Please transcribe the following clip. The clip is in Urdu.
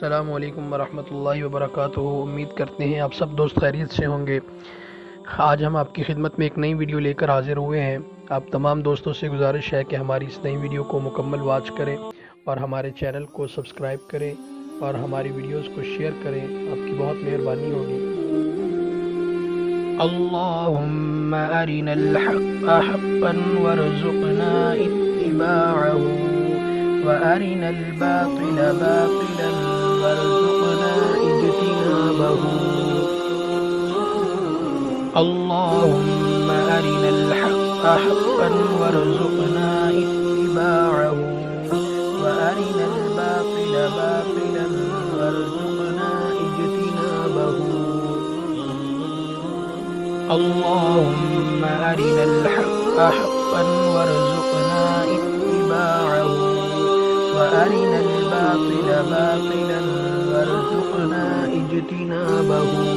السلام علیکم ورحمۃ اللہ وبرکاتہ۔ امید کرتے ہیں آپ سب دوست خیریت سے ہوں گے۔ آج ہم آپ کی خدمت میں ایک نئی ویڈیو لے کر حاضر ہوئے ہیں۔ آپ تمام دوستوں سے گزارش ہے کہ ہماری اس نئی ویڈیو کو مکمل واچ کریں اور ہمارے چینل کو سبسکرائب کریں اور ہماری ویڈیوز کو شیئر کریں، آپ کی بہت مہربانی ہوگی۔ اللہم ارنا الحق حقا وارزقنا اتباعه وارنا الباطل باطلا وارزقنا اجتنابه۔ اللہم ارنا الحق حقا وارزقنا اتباعه وارنا الباطل باطلا وارزقنا اجتنابه۔ اللہم ارنا الحق حقا وارزقنا اتباعه وارنا الباطل باطلا وارزقنا اجتنابه۔